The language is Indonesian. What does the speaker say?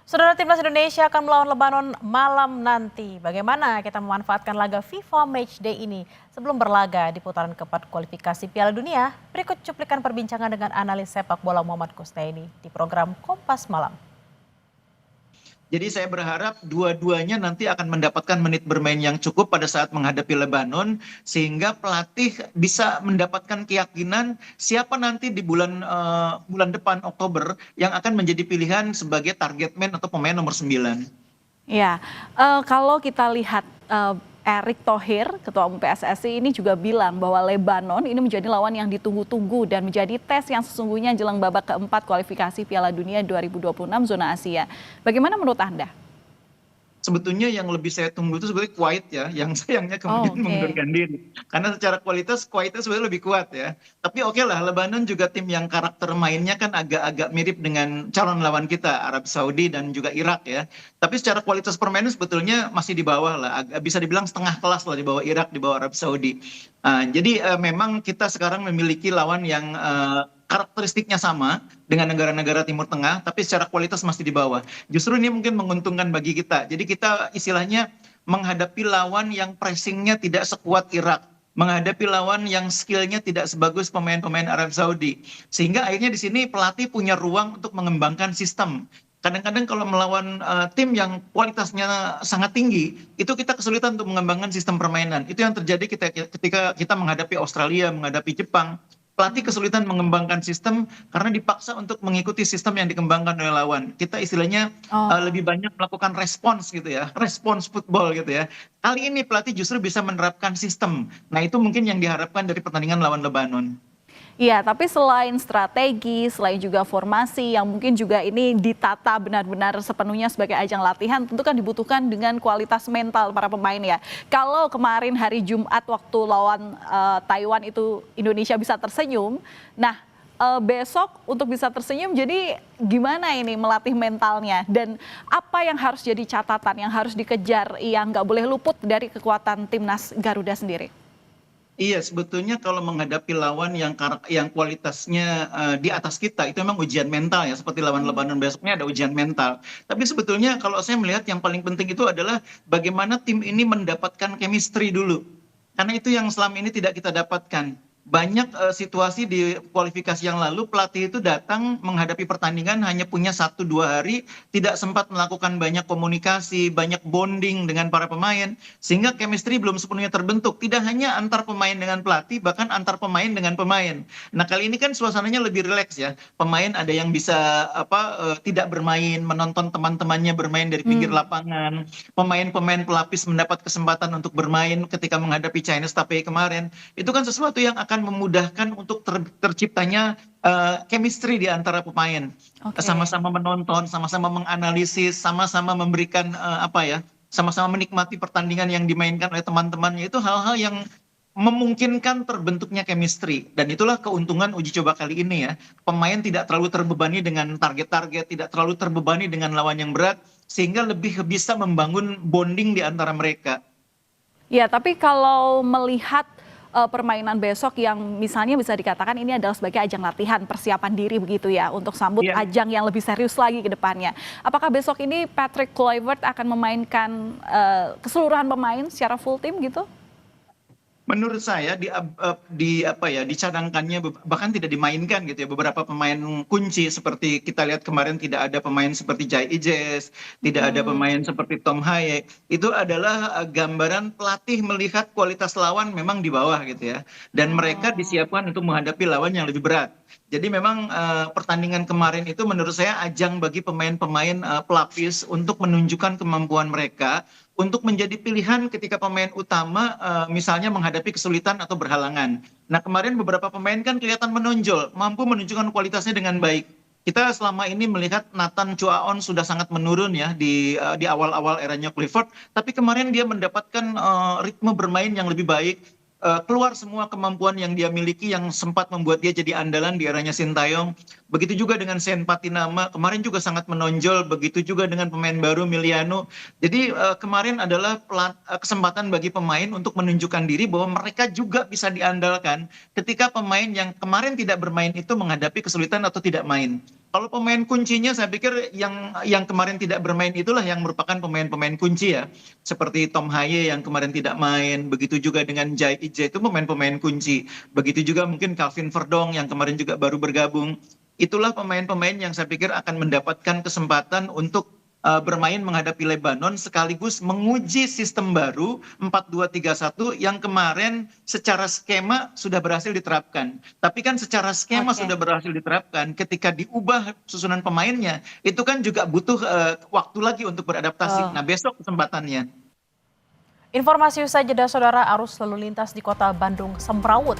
Saudara Timnas Indonesia akan melawan Lebanon malam nanti. Bagaimana kita memanfaatkan laga FIFA Matchday ini sebelum berlaga di putaran keempat kualifikasi Piala Dunia? Berikut cuplikan perbincangan dengan analis sepak bola Muhammad Kustaini di program Kompas Malam. Jadi saya berharap dua-duanya nanti akan mendapatkan menit bermain yang cukup pada saat menghadapi Lebanon, sehingga pelatih bisa mendapatkan keyakinan siapa nanti di bulan depan Oktober yang akan menjadi pilihan sebagai target man atau pemain nomor 9. Ya, kalau kita lihat Erick Thohir, Ketua Umum PSSI ini juga bilang bahwa Lebanon ini menjadi lawan yang ditunggu-tunggu dan menjadi tes yang sesungguhnya jelang babak keempat kualifikasi Piala Dunia 2026 zona Asia. Bagaimana menurut Anda? Sebetulnya yang lebih saya tunggu itu sebetulnya Kuwait ya, yang sayangnya kemudian mengundurkan diri. Karena secara kualitas Kuwait itu sebenarnya lebih kuat ya. Tapi oke lah, Lebanon juga tim yang karakter mainnya kan agak-agak mirip dengan calon lawan kita, Arab Saudi dan juga Irak ya. Tapi secara kualitas permainan sebetulnya masih di bawah lah, bisa dibilang setengah kelas lah di bawah Irak, di bawah Arab Saudi. Jadi memang kita sekarang memiliki lawan yang karakteristiknya sama dengan negara-negara Timur Tengah, tapi secara kualitas masih di bawah. Justru ini mungkin menguntungkan bagi kita. Jadi kita istilahnya menghadapi lawan yang pressingnya tidak sekuat Irak, menghadapi lawan yang skillnya tidak sebagus pemain-pemain Arab Saudi. Sehingga akhirnya di sini pelatih punya ruang untuk mengembangkan sistem. Kadang-kadang kalau melawan tim yang kualitasnya sangat tinggi, itu kita kesulitan untuk mengembangkan sistem permainan. Itu yang terjadi ketika kita menghadapi Australia, menghadapi Jepang. Pelatih kesulitan mengembangkan sistem karena dipaksa untuk mengikuti sistem yang dikembangkan oleh lawan. Kita istilahnya lebih banyak melakukan respons gitu ya, respons football gitu ya. Kali ini pelatih justru bisa menerapkan sistem. Nah itu mungkin yang diharapkan dari pertandingan lawan Lebanon. Iya, tapi selain strategi, selain juga formasi yang mungkin juga ini ditata benar-benar sepenuhnya sebagai ajang latihan, tentu kan dibutuhkan dengan kualitas mental para pemain ya. Kalau kemarin hari Jumat waktu lawan Taiwan itu Indonesia bisa tersenyum, nah besok untuk bisa tersenyum jadi gimana ini melatih mentalnya dan apa yang harus jadi catatan yang harus dikejar yang nggak boleh luput dari kekuatan timnas Garuda sendiri? Iya, sebetulnya kalau menghadapi lawan yang kualitasnya di atas kita, itu memang ujian mental ya, seperti lawan Lebanon besoknya ada ujian mental. Tapi sebetulnya kalau saya melihat yang paling penting itu adalah bagaimana tim ini mendapatkan chemistry dulu. Karena itu yang selama ini tidak kita dapatkan. Banyak situasi di kualifikasi yang lalu pelatih itu datang menghadapi pertandingan hanya punya 1-2 hari, tidak sempat melakukan banyak komunikasi, banyak bonding dengan para pemain, sehingga chemistry belum sepenuhnya terbentuk. Tidak hanya antar pemain dengan pelatih, bahkan antar pemain dengan pemain. Nah kali ini kan suasananya lebih rileks ya. Pemain ada yang bisa tidak bermain, menonton teman-temannya bermain dari pinggir lapangan. Pemain-pemain pelapis mendapat kesempatan untuk bermain ketika menghadapi Chinese Taipei kemarin. Itu kan sesuatu yang akan memudahkan untuk terciptanya chemistry di antara pemain. Sama-sama menonton, sama-sama menganalisis, sama-sama memberikan sama-sama menikmati pertandingan yang dimainkan oleh teman-temannya. Itu hal-hal yang memungkinkan terbentuknya chemistry. Dan itulah keuntungan uji coba kali ini ya. Pemain tidak terlalu terbebani dengan target-target, tidak terlalu terbebani dengan lawan yang berat, sehingga lebih bisa membangun bonding di antara mereka. Ya, tapi kalau melihat permainan besok yang misalnya bisa dikatakan ini adalah sebagai ajang latihan persiapan diri begitu ya untuk sambut ajang yang lebih serius lagi ke depannya. Apakah besok ini Patrick Kluivert akan memainkan keseluruhan pemain secara full tim gitu? Menurut saya dicadangkannya bahkan tidak dimainkan gitu ya beberapa pemain kunci seperti kita lihat kemarin tidak ada pemain seperti Jai Ijes, tidak ada pemain seperti Tom Haye. Itu adalah gambaran pelatih melihat kualitas lawan memang di bawah gitu ya. Dan mereka disiapkan untuk menghadapi lawan yang lebih berat. Jadi memang pertandingan kemarin itu menurut saya ajang bagi pemain-pemain pelapis untuk menunjukkan kemampuan mereka untuk menjadi pilihan ketika pemain utama misalnya menghadapi kesulitan atau berhalangan. Nah kemarin beberapa pemain kan kelihatan menonjol, mampu menunjukkan kualitasnya dengan baik. Kita selama ini melihat Nathan Chuaon sudah sangat menurun ya di awal-awal eranya Clifford, tapi kemarin dia mendapatkan ritme bermain yang lebih baik. Keluar semua kemampuan yang dia miliki yang sempat membuat dia jadi andalan di eranya Sintayong. Begitu juga dengan Sen Patinama, kemarin juga sangat menonjol, begitu juga dengan pemain baru Miliano. Jadi kemarin adalah kesempatan bagi pemain untuk menunjukkan diri bahwa mereka juga bisa diandalkan ketika pemain yang kemarin tidak bermain itu menghadapi kesulitan atau tidak main. Kalau pemain kuncinya saya pikir yang kemarin tidak bermain itulah yang merupakan pemain-pemain kunci ya. Seperti Tom Haye yang kemarin tidak main, begitu juga dengan Jai Ije itu pemain-pemain kunci. Begitu juga mungkin Calvin Verdong yang kemarin juga baru bergabung. Itulah pemain-pemain yang saya pikir akan mendapatkan kesempatan untuk bermain menghadapi Lebanon sekaligus menguji sistem baru 4-2-3-1 yang kemarin secara skema sudah berhasil diterapkan. Tapi kan secara skema Oke. sudah berhasil diterapkan, ketika diubah susunan pemainnya, itu kan juga butuh waktu lagi untuk beradaptasi. Oh. Nah, besok kesempatannya. Informasi usai jeda saudara, arus lalu lintas di kota Bandung semrawut